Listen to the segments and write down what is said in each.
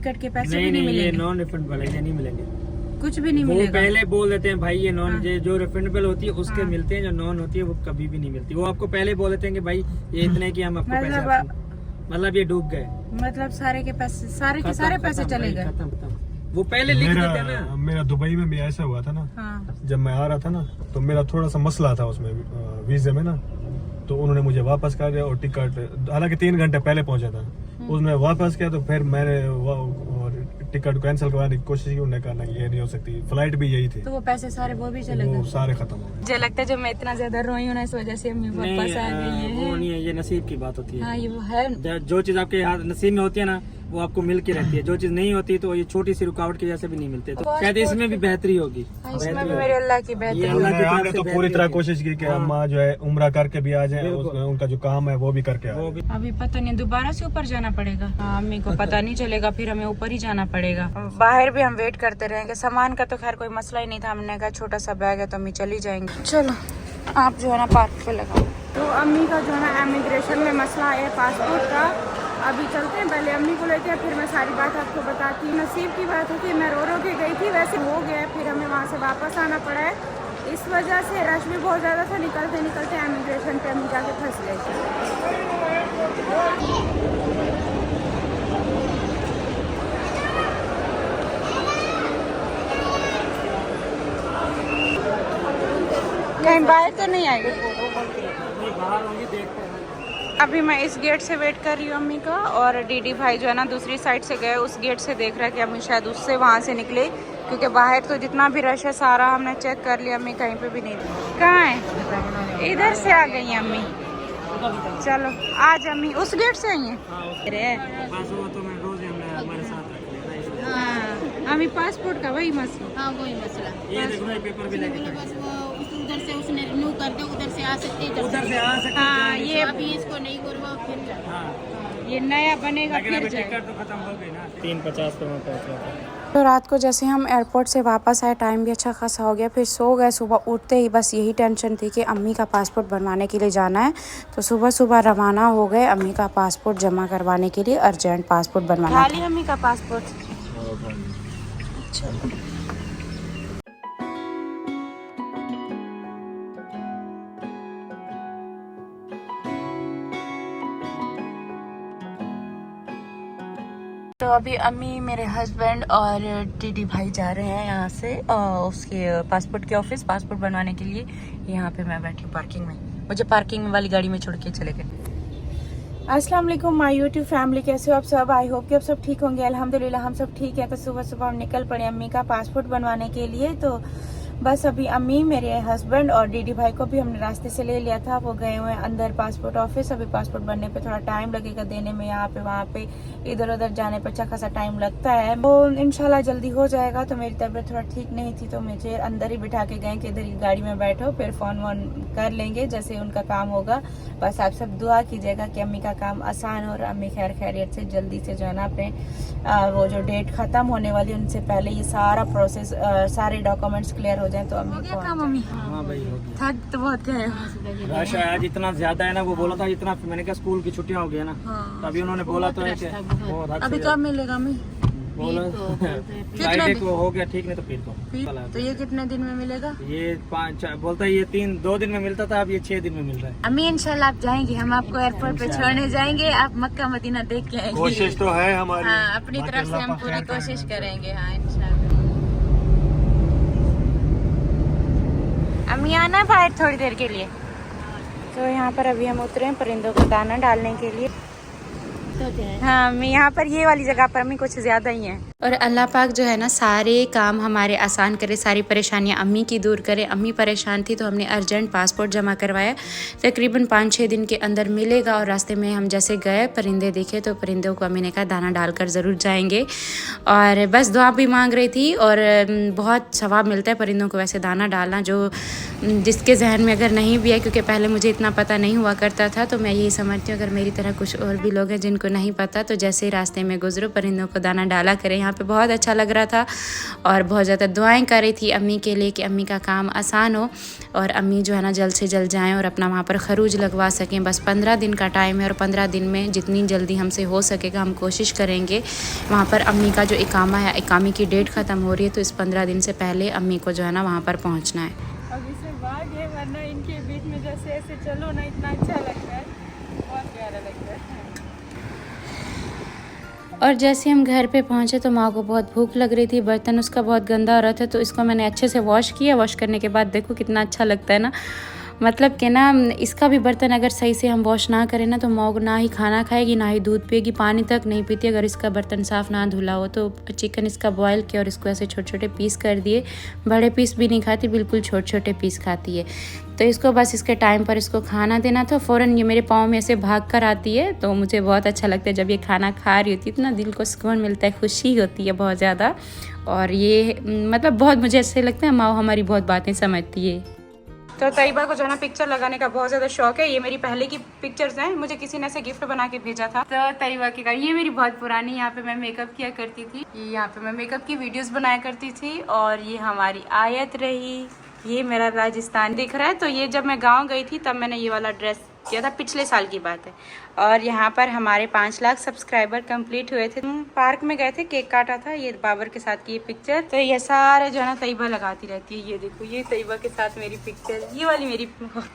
Ticket के पैसे भी नहीं मिलेंगे? ये नॉन रिफंडेबल है, ये नहीं मिलेंगे, कुछ भी नहीं वो मिलेगा। पहले बोल देते हैं भाई ये नॉन हाँ। जो रिफंडेबल होती है उसके हाँ। मिलते हैं, जो नॉन होती है वो कभी भी नहीं मिलती। वो आपको पहले बोल देते हैं कि भाई ये इतने की हम आपको पैसे मतलब ये डूब गए, मतलब सारे के पैसे, सारे के सारे पैसे चले गए। खत्म। वो पहले लिख देते हैं ना। मेरा दुबई में भी ऐसा हुआ था ना। हाँ। जब मैं आ रहा था ना तो मेरा थोड़ा सा मसला था उसमें वीजे में ना, तो उन्होंने मुझे वापस कर दिया और टिकट, हालांकि 3 घंटे पहले पहुंचा था, उसने वापस किया तो फिर मैंने टिकट कैंसिल करवाने की कोशिश की, उन्होंने कहा नहीं ये नहीं हो सकती, फ्लाइट भी यही थी, तो वो पैसे सारे वो भी चले वो गए। सारे खत्म हो गए। मुझे लगता है जब मैं इतना ज्यादा रोई हूँ ना इस वजह से अम्मी वापस आ गई वो है। नहीं है, ये नसीब की बात होती है। हाँ ये वो है। जो चीज आपके हाथ नसीब में होती है ना वो आपको मिल के रहती है, जो चीज नहीं होती तो ये छोटी सी रुकावट की वजह से भी नहीं मिलते, तो शायद इसमें भी बेहतरी होगी। इसमें भी मेरे अल्लाह की बेहतरी। अल्लाह की तरफ मैंने से तो पूरी बेहतरी तरह होगी। कोशिश की कि अम्मा जो है उम्रा करके भी आ जाए, उनका जो काम है वो भी करके आ वो जाए। भी अभी पता नहीं दोबारा से ऊपर जाना पड़ेगा। हाँ, अम्मी को पता नहीं चलेगा, फिर हमें ऊपर ही जाना पड़ेगा। बाहर भी हम वेट करते रहेंगे। सामान का तो खैर कोई मसला ही नहीं था, हमने कहा छोटा सा बैग है तो अम्मी चली जाएंगे। चलो आप जो है ना पार्क पे लगाओ। तो अम्मी का जो है ना इमिग्रेशन में मसला है पासपोर्ट का। अभी चलते हैं, पहले अम्मी को लेते हैं, फिर मैं सारी बात आपको बताती हूँ। नसीब की बात है कि मैं रो के गई थी, वैसे हो गया, फिर हमें वहाँ से वापस आना पड़ा है। इस वजह से रश भी बहुत ज़्यादा था, निकलते निकलते इमिग्रेशन पे हम जाके फंस गए थे। कहीं बाहर तो नहीं आएगा। बाहर होंगी, देखते हैं। अभी मैं इस गेट से वेट कर रही हूँ अम्मी का, और डीडी भाई जो है ना दूसरी साइड से गए, उस गेट से देख रहा है कि अम्मी शायद उससे वहाँ से निकले, क्योंकि बाहर तो जितना भी रश है सारा हमने चेक कर लिया, अम्मी कहीं पे भी नहीं थी। कहाँ है? इधर से आ गई हैं अम्मी। चलो आज अम्मी उस गेट से आई हैं। बस वो तो मैं रोज हमारे साथ रख लेता है इसलिए। हाँ अम्मी पासपोर्ट का वही मसला। हाँ वही मसला। ये देखो ना, पेपर भी लेके खड़े बस वो उधर से उसने रिन्यू कर दो, उधर से आ सकते हैं, उधर से आ सकते हाँ हैं। ये अभी इसको नहीं करवाओ फिर जाओ। हाँ, ये नया बनेगा लेकिन फिर अभी जाएगा। टिकट तो खत्म हो गई ना। 3:50 पे मैं पहुंचा था। तो रात को जैसे हम एयरपोर्ट से वापस आए, टाइम भी अच्छा खासा हो गया, फिर सो गए। सुबह उठते ही बस यही टेंशन थी कि अम्मी का पासपोर्ट बनवाने के लिए जाना है, तो सुबह सुबह रवाना हो गए अम्मी का पासपोर्ट जमा करवाने के लिए। अर्जेंट पासपोर्ट बनवाना था। अम्मी का पासपोर्ट। तो अभी अम्मी, मेरे हस्बैंड और डीडी भाई जा रहे हैं यहाँ से उसके पासपोर्ट के ऑफिस, पासपोर्ट बनवाने के लिए। यहाँ पे मैं बैठी हूँ पार्किंग में, मुझे पार्किंग वाली गाड़ी में छोड़ के चले गए। अस्सलाम वालेकुम माय यूट्यूब फैमिली, कैसे हो आप सब? आई होप कि आप सब ठीक होंगे। अल्हम्दुलिल्लाह हम सब ठीक है। तो सुबह सुबह हम निकल पड़े अम्मी का पासपोर्ट बनवाने के लिए। तो बस अभी अम्मी, मेरे हस्बैंड और डीडी भाई को भी हमने रास्ते से ले लिया था, वो गए हुए हैं अंदर पासपोर्ट ऑफिस। अभी पासपोर्ट बनने पे थोड़ा टाइम लगेगा, देने में यहाँ पे वहाँ पे इधर उधर जाने पे अच्छा खासा टाइम लगता है। तो इंशाल्लाह जल्दी हो जाएगा। तो मेरी तबीयत थोड़ा ठीक नहीं थी, तो मुझे अंदर ही बिठा के गए कि इधर ही गाड़ी में बैठो, फिर फोन वोन कर लेंगे जैसे उनका काम होगा। बस आप सब दुआ कीजिएगा कि अम्मी का काम आसान हो और अम्मी खैर खैरियत से जल्दी से जो है ना अपने वो जो डेट खत्म होने वाली उनसे पहले ये सारा प्रोसेस, सारे डॉक्यूमेंट्स क्लियर हो जाए तो अम्मी को। मम्मी हाँ भाई हो गया। थक तो बहुत गए। रश है आज इतना ज्यादा है ना, वो बोला था इतना, मैंने कहा स्कूल की छुट्टियां हो गई है ना, हाँ। तभी उन्होंने बोला तो है कि बहुत हद अभी से कब मिलेगा अम्मी? बोला फ्राइडे को हो गया ठीक, नहीं तो फिर को तो ये कितने दिन में मिलेगा? ये 5 बोलता है, ये 2 दिन में मिलता था, अब ये 6 दिन में मिल रहा है। अम्मी इंशाल्लाह आप जाएंगे, हम आपको एयरपोर्ट पे छोड़ने जाएंगे, आप मक्का मदीना देख के आएंगे। कोशिश तो है हमारी। हाँ अपनी तरफ से हम पूरी कोशिश करेंगे। हाँ इंशाल्लाह। अम्मी आना बाहर थोड़ी देर के लिए। तो यहाँ पर अभी हम उतरे हैं परिंदों को दाना डालने के लिए। हाँ अम्मी, यहाँ पर ये वाली जगह पर अम्मी कुछ ज्यादा ही है। और अल्लाह पाक जो है ना सारे काम हमारे आसान करे, सारी परेशानियाँ अम्मी की दूर करे। अम्मी परेशान थी तो हमने अर्जेंट पासपोर्ट जमा करवाया, तकरीबन 5-6 दिन के अंदर मिलेगा। और रास्ते में हम जैसे गए परिंदे देखे तो परिंदों को अम्मी ने कहा दाना डालकर ज़रूर जाएंगे। और बस दुआ भी मांग रही थी, और बहुत सवाब मिलता है परिंदों को वैसे दाना डालना, जो जिसके जहन में अगर नहीं भी है, क्योंकि पहले मुझे इतना पता नहीं हुआ करता था। तो मैं यही समझती हूँ अगर मेरी तरह कुछ और भी लोग हैं जिनको नहीं पता, तो जैसे ही रास्ते में गुजरो परिंदों को दाना डाला करें। यहाँ यहाँ पे बहुत अच्छा लग रहा था और बहुत ज़्यादा दुआएं कर रही थी अम्मी के लिए कि अम्मी का काम आसान हो और अम्मी जो है ना जल्द से जल्द जाएं और अपना वहाँ पर खरूज लगवा सकें। बस 15 दिन का टाइम है और 15 दिन में जितनी जल्दी हमसे हो सकेगा हम कोशिश करेंगे। वहाँ पर अम्मी का जो इकामा है, इकामे की डेट ख़त्म हो रही है, तो इस 15 दिन से पहले अम्मी को जो है ना वहाँ पर पहुँचना है। अभी से भाग है, वरना इनके बीच में जैसे ऐसे चलो ना इतना अच्छा लगता है, बहुत प्यारा लगता है। और जैसे हम घर पे पहुँचे तो माँ को बहुत भूख लग रही थी। बर्तन उसका बहुत गंदा हो रहा था, तो इसको मैंने अच्छे से वॉश किया। वॉश करने के बाद देखो कितना अच्छा लगता है ना, मतलब कि ना इसका भी बर्तन अगर सही से हम वॉश ना करें ना तो मौग ना ही खाना खाएगी ना ही दूध पिएगी, पानी तक नहीं पीती अगर इसका बर्तन साफ़ ना धुला हो। तो चिकन इसका बॉयल किया और इसको ऐसे छोटे छोटे पीस कर दिए। बड़े पीस भी नहीं खाती, बिल्कुल छोटे छोटे पीस खाती है। तो इसको बस इसके टाइम पर इसको खाना देना था। फ़ौरन ये मेरे पाँव में ऐसे भाग कर आती है, तो मुझे बहुत अच्छा लगता है जब ये खाना खा रही होती है, इतना दिल को सुकून मिलता है, खुशी होती है बहुत ज़्यादा। और ये मतलब बहुत मुझे ऐसे लगता है माँ हमारी बहुत बातें समझती है। तो तैयबा को जो है ना पिक्चर लगाने का बहुत ज़्यादा शौक है। ये मेरी पहले की पिक्चर्स हैं, मुझे किसी ने ऐसे गिफ्ट बना के भेजा था। तो तैयबा की ये मेरी बहुत पुरानी, यहाँ पे मैं मेकअप किया करती थी, यहाँ पे मैं मेकअप की वीडियोस बनाया करती थी। और ये हमारी आयत रही, ये मेरा राजस्थान दिख रहा है। तो ये जब मैं गाँव गई थी तब मैंने ये वाला ड्रेस किया था, पिछले साल की बात है। और यहाँ पर हमारे 5 लाख सब्सक्राइबर कंप्लीट हुए थे। पार्क में गए थे, केक काटा था, ये बाबर के साथ की ये पिक्चर। तो ये सारे जो है ना तैयबा लगाती रहती है। ये देखो, ये तैयबा के साथ मेरी पिक्चर, ये वाली मेरी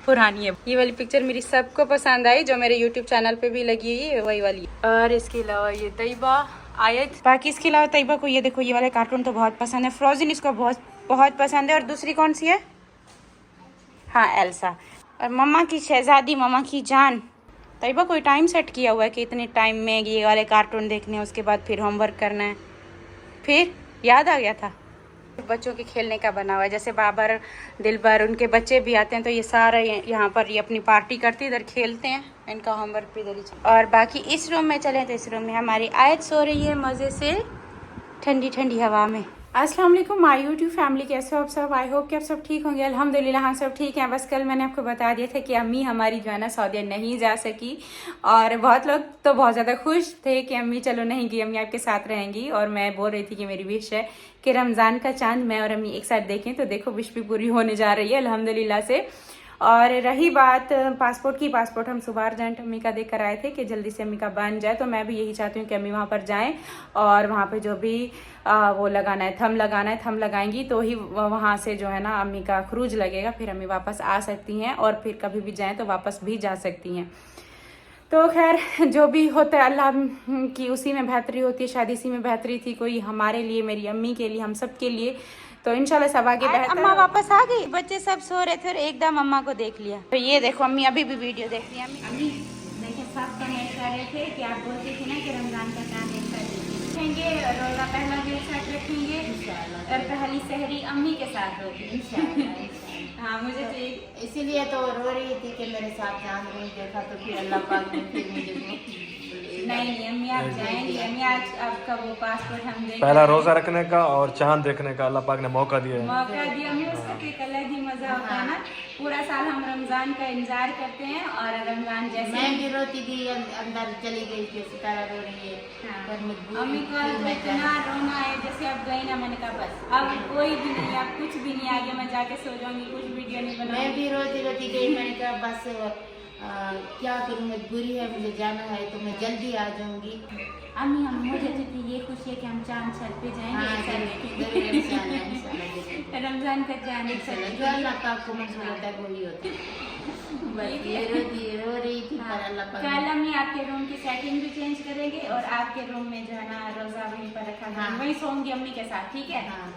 पुरानी है। ये वाली पिक्चर मेरी सबको पसंद आई, जो मेरे यूट्यूब चैनल पे भी लगी हुई है वही वाली। और इसके अलावा ये तैयबा, आयत, बाकी इसके अलावा तैयबा को ये देखो ये वाले कार्टून तो बहुत पसंद है। फ्रोजन इसको बहुत पसंद है। और दूसरी कौन सी है? हाँ, एल्सा। और मम्मा की शहजादी, मम्मा की जान। तैयबा कोई टाइम सेट किया हुआ है कि इतने टाइम में ये वाले कार्टून देखने हैं, उसके बाद फिर होमवर्क करना है। फिर याद आ गया था बच्चों के खेलने का बना हुआ है, जैसे बाबर, दिलबर, उनके बच्चे भी आते हैं तो ये सारा यहाँ पर ये अपनी पार्टी करते इधर खेलते हैं। इनका होमवर्क भी इधर ही। और बाकी इस रूम में चले तो इस रूम में हमारी आयत सो रही है मज़े से ठंडी ठंडी हवा में। अस्सलाम वालेकुम माय यूट्यूब फैमिली, कैसे हो आप सब? आई होप कि आप सब ठीक होंगे। अल्हम्दुलिल्लाह हम सब ठीक हैं। बस कल मैंने आपको बता दिया था कि अम्मी हमारी जो है ना सऊदी नहीं जा सकी, और बहुत लोग तो बहुत ज़्यादा खुश थे कि अम्मी चलो नहीं गई, अम्मी आपके साथ रहेंगी। और मैं बोल रही थी कि मेरी विश है कि रमज़ान का चांद मैं और अम्मी एक साथ देखें, तो देखो विश भी पूरी होने जा रही है अल्हम्दुलिल्लाह से। और रही बात पासपोर्ट की, पासपोर्ट हम सुबह अर्जेंट अम्मी का देख कर आए थे कि जल्दी से अम्मी का बन जाए। तो मैं भी यही चाहती हूँ कि अम्मी वहाँ पर जाएं और वहाँ पे जो भी वो लगाना है, थम लगाना है, थम लगाएंगी तो ही वहाँ से जो है ना अम्मी का खरूज लगेगा, फिर अम्मी वापस आ सकती हैं और फिर कभी भी जाएं तो वापस भी जा सकती हैं। तो खैर जो भी होता है अल्लाह की उसी में बेहतरी होती है, शायद इसी में बेहतरी थी कोई हमारे लिए, मेरी अम्मी के लिए, हम सब के लिए। तो इंशाल्लाह सब आगे बेहतर। अम्मा वापस आ गई, बच्चे सब सो रहे थे और एकदम अम्मा को देख लिया। तो ये देखो अम्मी अभी भी वीडियो देख रही है। अम्मी देखिए सब कमेंट कर रहे थे कि आप बोलते थे ना कि रमजान का चांद एक साथ देखेंगे, रोजा पहला भी एक साथ रखेंगे और पहली सहरी अम्मी के साथ होगी। हाँ मुझे तो इसीलिए तो रो रही थी कि मेरे साथ चांद नहीं देखा, तो फिर अल्लाह पाक ने फिर मुझे नहीं अम्मी आप जाएंगे। अम्मी आज आपका वो पासपोर्ट हम देंगे, पहला रोजा रखने का और चांद देखने का अल्लाह पाक ने मौका दिया है। मौका दिया हमें, उसका एक अलग ही मजा होता है ना। पूरा साल हम रमजान का इंतजार करते हैं और रमजान जैसे मैं भी रोती थी, अंदर चली गई थी, सितारा रो रही है। पर अम्मी को इतना रोना है, जैसे अब गई ना, मैंने कहा बस अब कोई भी नहीं, अब कुछ भी नहीं, आगे मैं जाके सो जाऊंगी, कुछ वीडियो नहीं मैं बनाऊंगी। भी रोती रोती गई, मैंने कहा बस क्या करूँ, मजबूरी है, मुझे जाना है तो मैं जल्दी आ जाऊंगी। अम्मी हम मुझे तो ये खुशी है कि हम चांद छत पे जाएंगे, हाँ, एक साथ जरूर इंशाल्लाह, इंशाल्लाह देखेंगे। रमजान का चांद एक साथ जो अल्लाह पाक को मंजूर होता है वही होता है। बस ये रो रही थी, पर अल्लाह पाक कल अम्मी आपके रूम की सेटिंग भी चेंज करेंगे और आपके रूम में जो है ना रोजा वहीं पर रखा है, वहीं सोऊंगी अम्मी के साथ, ठीक है? हाँ,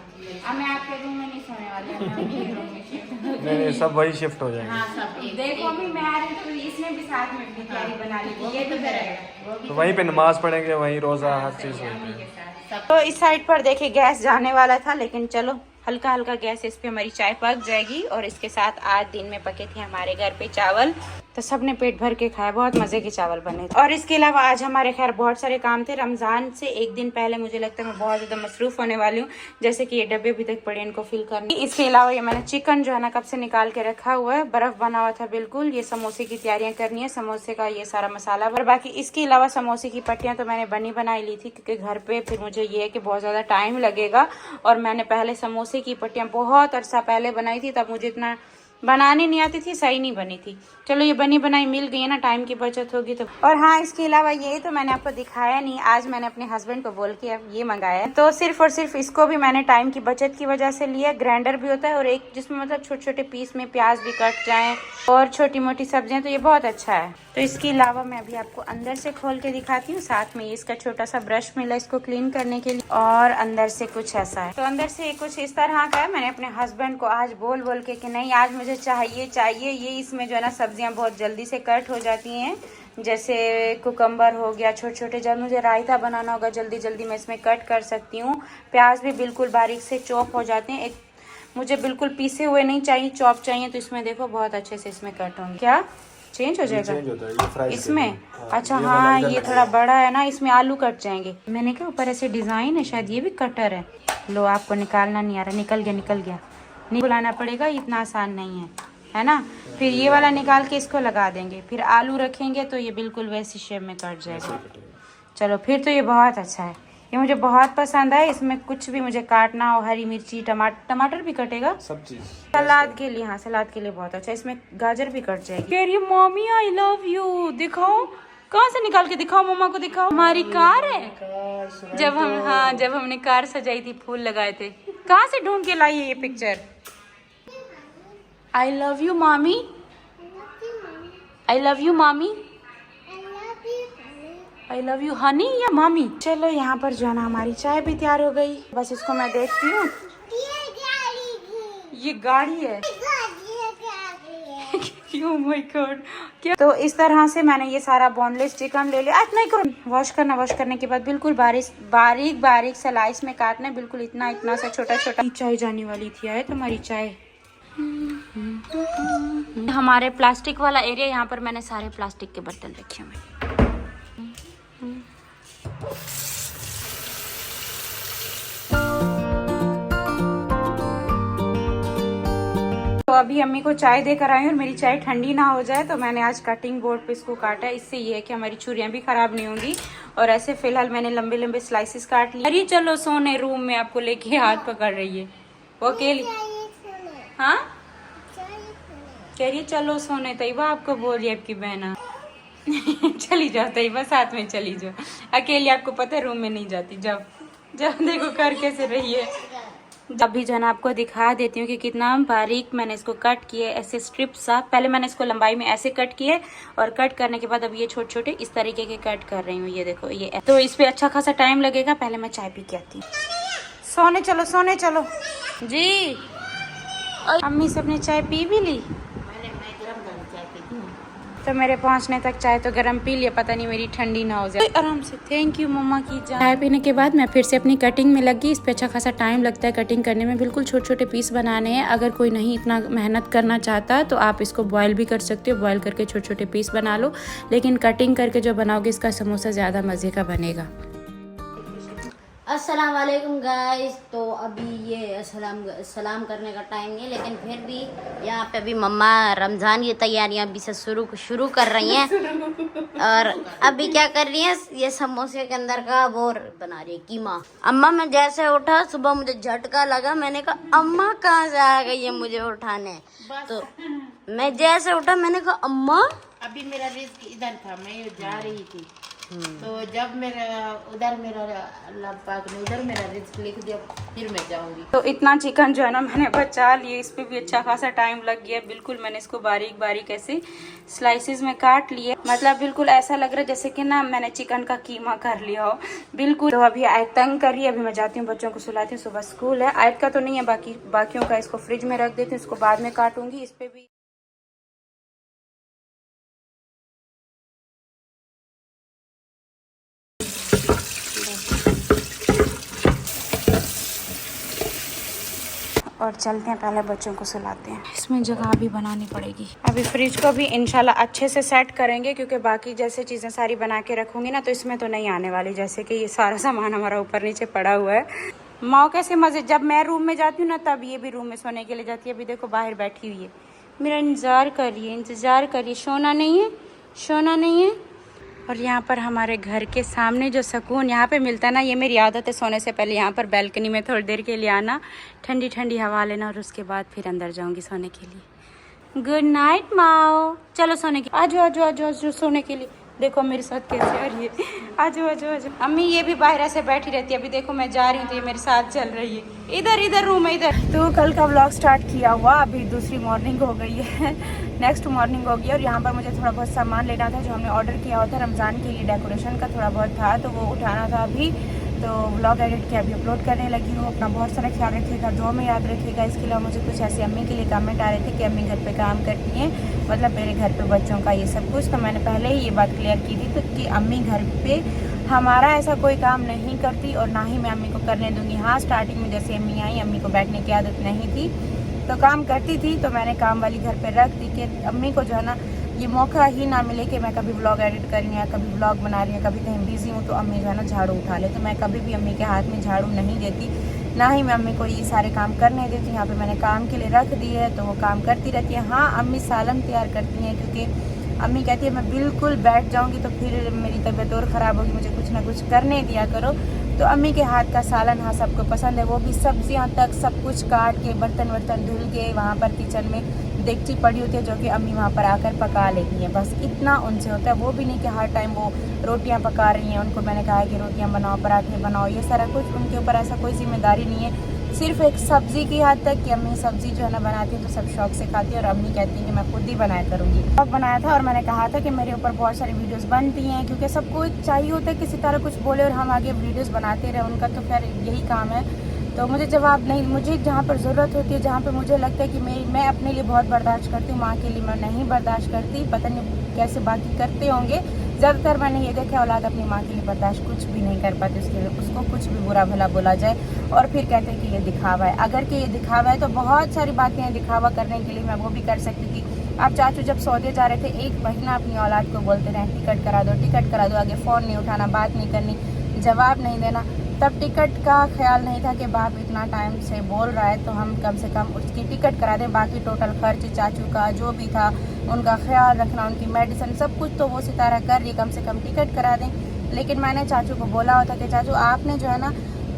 अब मैं आपके रूम में नहीं सोने वाली, अब मैं अम्मी के रूम में shift हो नहीं नहीं सब वही शिफ्ट हो जाएंगे। हाँ सब एक देखो अम्मी मैं आ रही तो इसने भी साथ में भी तैयारी बना ली थी, ये तो करेगा तो वहीं पे नमाज पढ़ेंगे, वहीं रोजा, हर चीज अम्मी होती के है। साथ। तो इस साइड पर देखिए गैस जाने वाला था, लेकिन चलो हल्का हल्का गैस, इस पे हमारी चाय पक जाएगी। और इसके साथ आज दिन में पके थे हमारे घर पे चावल, तो सबने पेट भर के खाया, बहुत मजे के चावल बने। और इसके अलावा आज हमारे खैर बहुत सारे काम थे। रमजान से एक दिन पहले मुझे लगता है मैं बहुत ज्यादा मसरूफ होने वाली हूँ, जैसे कि ये डब्बे अभी तक पड़े, इनको फिल करने। इसके अलावा ये मैंने चिकन जो है ना कब से निकाल के रखा हुआ है, बर्फ बना हुआ था बिल्कुल। ये समोसे की तैयारियां करनी है, समोसे का ये सारा मसाला। और बाकी इसके अलावा समोसे की पट्टियां तो मैंने बनी बनाई ली थी, क्योंकि घर पे फिर मुझे ये है कि बहुत ज्यादा टाइम लगेगा। और मैंने पहले समोसे की पट्टियां बहुत अरसा पहले बनाई थी, तब मुझे इतना बनाने नहीं आती थी, सही नहीं बनी थी। चलो ये बनी बनाई मिल गई है ना, टाइम की बचत होगी तो। और हाँ, इसके अलावा ये तो मैंने आपको दिखाया नहीं, आज मैंने अपने हस्बैंड को बोल के अब ये मंगाया है। तो सिर्फ और सिर्फ इसको भी मैंने टाइम की बचत की वजह से लिया। ग्राइंडर भी होता है और एक जिसमें मतलब छोटे छोटे पीस में प्याज भी कट जाएं और छोटी मोटी सब्जियां, तो ये बहुत अच्छा है। तो इसके अलावा मैं अभी आपको अंदर से खोल के दिखाती हूँ। साथ में ये इसका छोटा सा ब्रश मिला इसको क्लीन करने के लिए, और अंदर से कुछ ऐसा है। तो अंदर से कुछ इस तरह का है। मैंने अपने हस्बैंड को आज बोल बोल के कि नहीं आज मुझे चाहिए ये। इसमें जो है ना सब्जियां बहुत जल्दी से कट हो जाती हैं, जैसे कुकम्बर हो गया छोटे छोटे। जब मुझे रायता बनाना होगा जल्दी जल्दी मैं इसमें कट कर सकती हूँ। प्याज भी बिल्कुल बारीक से चॉप हो जाते हैं। एक मुझे बिल्कुल पीसे हुए नहीं चाहिए, चॉप चाहिए। तो इसमें देखो बहुत अच्छे से इसमें कट होंगे। क्या चेंज हो जाएगा इसमें? अच्छा हाँ, ये थोड़ा बड़ा है ना, इसमें आलू कट जाएंगे। मैंने कहा ऊपर ऐसे डिजाइन है, शायद ये भी कटर है। लो, आपको निकालना नहीं आ रहा, निकल गया। नहीं बुलाना पड़ेगा, इतना आसान नहीं है ना। फिर ये वाला निकाल के इसको लगा देंगे, फिर आलू रखेंगे तो ये बिल्कुल वैसी शेप में कट जाएगा। चलो फिर तो ये बहुत अच्छा है, ये मुझे बहुत पसंद है। इसमें कुछ भी मुझे काटना हो, हरी मिर्ची, टमाटर भी कटेगा, सब चीज सलाद के लिए। हाँ, सलाद के लिए बहुत अच्छा है। इसमें गाजर भी कट जाएगी। कह रही है मम्मी आई लव यू। दिखाओ, कहाँ से निकाल के दिखाओ, मम्मा को दिखाओ। हमारी कार है। जब हमने कार सजाई थी, फूल लगाए थे। कहाँ से ढूंढ के लाई है ये पिक्चर? आई लव यू मामी, आई लव यू मामी, आई लव यू हनी या मामी। चलो यहाँ पर जो है ना हमारी चाय भी तैयार हो गई, बस इसको मैं देखती हूँ। ये गाड़ी है क्यों? माय गॉड, क्या? तो इस तरह से मैंने ये सारा बोनलेस चिकन ले लिया। नहीं करो, वॉश करने के बाद बिल्कुल बारीक स्लाइस में काटना है, बिल्कुल इतना सा छोटा। चाय जाने वाली थी, आए तुम्हारी चाय। हमारे प्लास्टिक वाला एरिया, यहाँ पर मैंने सारे प्लास्टिक के बर्तन रखे हुए। तो अभी अम्मी को चाय देकर आई हूँ और मेरी चाय ठंडी ना हो जाए, तो मैंने आज कटिंग बोर्ड पे इसको काटा है। इससे ये है कि हमारी छुरियां भी खराब नहीं होंगी। और ऐसे फिलहाल मैंने लंबे स्लाइसेस काट लिए। अरे चलो सोने रूम में, आपको लेके हाथ पकड़ रही है वो अकेली। हाँ, कह रही चलो सोने। तैयबा आपको बोल रही है आपकी बहना चली जाओ तैयबा, साथ में चली जाओ। अकेली आपको पता है रूम में नहीं जाती। जाओ देखो कर कैसे रही है। अभी जो है ना आपको दिखा देती हूँ कि कितना बारीक मैंने इसको कट किया, ऐसे स्ट्रिप सा। पहले मैंने इसको लंबाई में ऐसे कट किए, और कट करने के बाद अब ये छोटे छोटे इस तरीके के कट कर रही हूँ। ये देखो, ये तो इस पे अच्छा खासा टाइम लगेगा। पहले मैं चाय पी के आती हूँ। सोने चलो जी। और अम्मी सबने चाय पी भी ली, तो मेरे पहुंचने तक चाय तो गरम पी लिया। पता नहीं मेरी ठंडी ना हो जाए। आराम से। थैंक यू मम्मा की जान। चाय पीने के बाद मैं फिर से अपनी कटिंग में लग गई। इस पे अच्छा खासा टाइम लगता है कटिंग करने में, बिल्कुल छोटे छोटे पीस बनाने हैं। अगर कोई नहीं इतना मेहनत करना चाहता तो आप इसको बॉयल भी कर सकते हो, बॉयल करके छोटे छोटे पीस बना लो। लेकिन कटिंग करके जो बनाओगे इसका समोसा ज़्यादा मज़े का बनेगा। अस्सलाम वालेकुम गाइस। तो अभी ये सलाम करने का टाइम नहीं है, लेकिन फिर भी यहाँ पे अभी मम्मा रमज़ान की तैयारियाँ अभी से शुरू कर रही हैं। और अभी क्या कर रही हैं, ये समोसे के अंदर का वो बना रही है कीमा। अम्मा, मैं जैसे उठा सुबह मुझे झटका लगा। मैंने कहा अम्मा कहाँ से आ गई है मुझे उठाने। तो मैं जैसे उठा मैंने कहा अम्मा, अभी मेरा रिस्क इधर था, मैं जा रही थी। तो जब अल्लाह पाक ने उधर मेरा रिस्क लिख दिया, फिर मैं जाऊंगी। तो इतना चिकन जो है ना मैंने बचा लिए। इस पे भी अच्छा खासा टाइम लग गया। बिल्कुल मैंने इसको बारीक ऐसे स्लाइसेस में काट लिए। मतलब बिल्कुल ऐसा लग रहा है जैसे कि ना मैंने चिकन का कीमा कर लिया हो बिल्कुल। तो अभी आयत तंग कर रही है। अभी मैं जाती हूँ बच्चों को सुलाती हूँ, सुबह स्कूल है। आयत का तो नहीं है, बाकियों का इसको फ्रिज में रख देती हूँ, इसको बाद में काटूंगी। इस पे भी और चलते हैं, पहले बच्चों को सुलाते हैं। इसमें जगह भी बनानी पड़ेगी। अभी फ्रिज को भी इंशाल्लाह अच्छे से सेट करेंगे, क्योंकि बाकी जैसे चीज़ें सारी बना के रखूंगी ना तो इसमें तो नहीं आने वाली। जैसे कि ये सारा सामान हमारा ऊपर नीचे पड़ा हुआ है। माँ कैसे मज़े, जब मैं रूम में जाती हूँ ना तब ये भी रूम में सोने के लिए जाती है। अभी देखो बाहर बैठी हुई है, मेरा इंतज़ार करिए। सोना नहीं है, सोना नहीं है। और यहाँ पर हमारे घर के सामने जो सुकून यहाँ पे मिलता है ना, ये मेरी आदत है सोने से पहले यहाँ पर बैल्कनी में थोड़ी देर के लिए आना, ठंडी ठंडी हवा लेना और उसके बाद फिर अंदर जाऊँगी सोने के लिए। गुड नाइट माओ, चलो सोने के, आजो सोने के लिए। देखो मेरे साथ कैसे आ रही है, आजो। अम्मी ये भी बाहर ऐसे बैठी रहती है। अभी देखो मैं जा रही हूँ तो ये मेरे साथ चल रही है। इधर रूम है इधर। तो कल का व्लॉग स्टार्ट किया हुआ, अभी दूसरी मॉर्निंग हो गई है, नेक्स्ट मॉर्निंग हो गई। और यहाँ पर मुझे थोड़ा बहुत सामान लेना था जो हमने ऑर्डर किया हुआ था रमज़ान के लिए, डेकोरेशन का थोड़ा बहुत था तो वो उठाना था अभी। तो व्लॉग एडिट किया, अभी अपलोड करने लगी हूँ। अपना बहुत सारा ख्याल रखिएगा, दुआ में याद रखिएगा। इसके अलावा मुझे कुछ ऐसे अम्मी के लिए कमेंट आ रहे थे कि अम्मी घर पे काम करती हैं, मतलब मेरे घर पे बच्चों का ये सब कुछ। तो मैंने पहले ही ये बात क्लियर की थी तो कि अम्मी घर पे हमारा ऐसा कोई काम नहीं करती और ना ही मैं अम्मी को करने दूँगी। हाँ, स्टार्टिंग में जैसे अम्मी आई, अम्मी को बैठने की आदत नहीं थी तो काम करती थी, तो मैंने काम वाली घर पे रख दी कि अम्मी को जो है ना ये मौका ही ना मिले कि मैं कभी व्लॉग एडिट कर रही हूँ, कभी व्लॉग बना रही हूँ, कभी कहीं बिजी हूँ तो अम्मी जो है ना झाड़ू उठा ले। तो मैं कभी भी अम्मी के हाथ में झाड़ू नहीं देती, ना ही मैं अम्मी को ये सारे काम करने देती। यहाँ पे मैंने काम के लिए रख दी है तो वो काम करती रहती है। हाँ, अम्मी सालन तैयार करती हैं क्योंकि अम्मी कहती है मैं बिल्कुल बैठ जाऊँगी तो फिर मेरी तबीयत और ख़राब होगी, मुझे कुछ ना कुछ करने दिया करो। तो अम्मी के हाथ का सालन हाँ सबको पसंद है, वो भी सब्जियां तक सब कुछ काट के, बर्तन वर्तन धुल के वहाँ पर किचन में देगची पड़ी होती है जो कि अम्मी वहाँ पर आकर पका लेती हैं। बस इतना उनसे होता है, वो भी नहीं कि हर टाइम वो रोटियाँ पका रही हैं। उनको मैंने कहा है कि रोटियाँ बनाओ, पराठे बनाओ, ये सारा कुछ उनके ऊपर ऐसा कोई जिम्मेदारी नहीं है। सिर्फ एक सब्ज़ी की हद तक कि अम्मी सब्ज़ी जो है ना बनाती है तो सब शौक से खाती है और अम्मी कहती है कि मैं खुद ही बनाया करूँगी। ब्लॉग बनाया था और मैंने कहा था कि मेरे ऊपर बहुत सारी वीडियोस बनती हैं क्योंकि सबको चाहिए होता है किसी तरह कुछ बोले और हम आगे वीडियोस बनाते रहे। उनका तो खैर यही काम है। तो मुझे जवाब नहीं, मुझे जहाँ पर ज़रूरत होती है, जहाँ पर मुझे लगता है कि मैं अपने लिए बहुत बर्दाश्त करती हूँ, माँ के लिए मैं नहीं बर्दाश्त करती। पता नहीं कैसे बाकी करते होंगे। ज़्यादातर मैंने ये देखा औलाद अपनी माँ के लिए बर्दाश्त कुछ भी नहीं कर पाती, उसके लिए उसको कुछ भी बुरा भला बोला जाए और फिर कहते हैं कि ये दिखावा है। अगर कि ये दिखावा है तो बहुत सारी बातें हैं दिखावा करने के लिए, मैं वो भी कर सकती थी। आप चाचू जब सौदे जा रहे थे 1 महीना अपनी औलाद को बोलते रहे टिकट करा दो, आगे फ़ोन नहीं उठाना, बात नहीं करनी, जवाब नहीं देना। तब टिकट का ख्याल नहीं था कि बाप इतना टाइम से बोल रहा है तो हम कम से कम उसकी टिकट करा दें। बाकी टोटल खर्च चाचू का जो भी था, उनका ख्याल रखना, उनकी मेडिसिन सब कुछ तो वो सितारा कर रही, कम से कम टिकट करा दें। लेकिन मैंने चाचू को बोला होता कि चाचू आपने जो है ना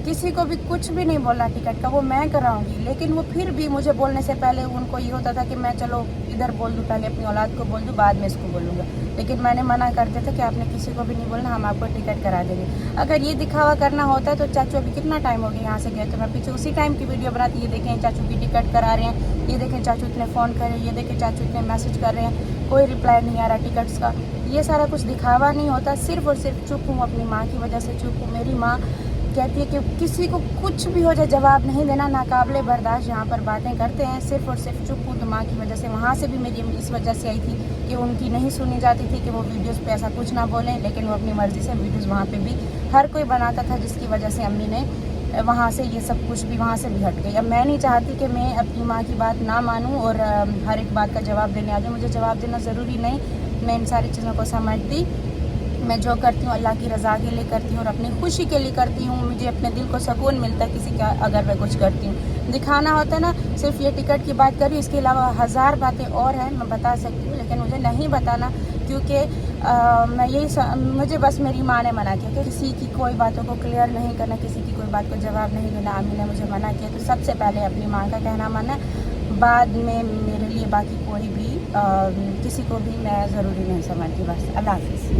किसी को भी कुछ भी नहीं बोलना टिकट का, वो मैं कराऊंगी। लेकिन वो फिर भी मुझे बोलने से पहले उनको ये होता था कि मैं चलो इधर बोल दूँ, पहले अपनी औलाद को बोल दूँ, बाद में इसको बोलूँगा। लेकिन मैंने मना कर दिया था कि आपने किसी को भी नहीं बोलना, हम आपको टिकट करा देंगे। अगर ये दिखावा करना होता तो चाचू अभी कितना टाइम हो गया यहाँ से गए, तो मैं पीछे उसी टाइम की वीडियो बनाती। ये देखें चाचू की टिकट करा रहे हैं, ये देखें चाचू इतने फ़ोन कर रहे हैं, ये देखें चाचू इतने मैसेज कर रहे हैं, कोई रिप्लाई नहीं आ रहा टिकट्स का। ये सारा कुछ दिखावा नहीं होता, सिर्फ और सिर्फ चुप हूँ, अपनी माँ की वजह से चुप हूँ। मेरी माँ कहती है कि किसी को कुछ भी हो जाए जवाब नहीं देना, नाकाबिले बर्दाश्त यहाँ पर बातें करते हैं, सिर्फ और सिर्फ चुप हूँ। तो माँ की वजह से वहाँ से भी मेरी इस वजह से आई थी कि उनकी नहीं सुनी जाती थी कि वो वीडियोस पे ऐसा कुछ ना बोलें, लेकिन वो अपनी मर्ज़ी से वीडियोस वहाँ पे भी हर कोई बनाता था, जिसकी वजह से अम्मी ने वहाँ से ये सब कुछ भी वहाँ से भी हट गई। अब मैं नहीं चाहती कि मैं अपनी माँ की बात ना मानूँ और हर एक बात का जवाब देने आ जाऊँ। मुझे जवाब देना ज़रूरी नहीं, मैं इन सारी चीज़ों को समझती। मैं जो करती हूँ अल्लाह की रज़ा के लिए करती हूँ और अपनी खुशी के लिए करती हूँ। मुझे अपने दिल को सुकून मिलता है किसी का अगर मैं कुछ करती हूँ। दिखाना होता है ना, सिर्फ ये टिकट की बात करी, इसके अलावा 1000 बातें और हैं मैं बता सकती हूँ, लेकिन मुझे नहीं बताना क्योंकि मैं मुझे बस मेरी माँ ने मना किया कि किसी की कोई बातों को क्लियर नहीं करना, किसी की कोई बात को जवाब नहीं देना। अम्मी ने मुझे मना किया, तो सबसे पहले अपनी माँ का कहना माना, बाद में मेरे लिए बाकी कोई भी किसी को भी मैं ज़रूरी नहीं समझती। बस अल्लाह हाफ़िज़।